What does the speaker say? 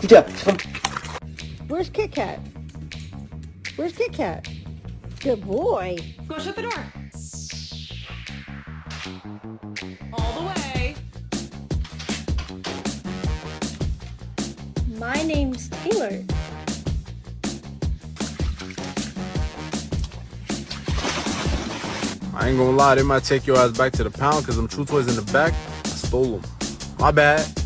Good job. Come. Where's Kit Kat? Where's Kit Kat? Good boy. Go shut the door. All the way. My name's Taylor. I ain't gonna lie, they might take your ass back to the pound because them chew toys in the back, I stole them. My bad.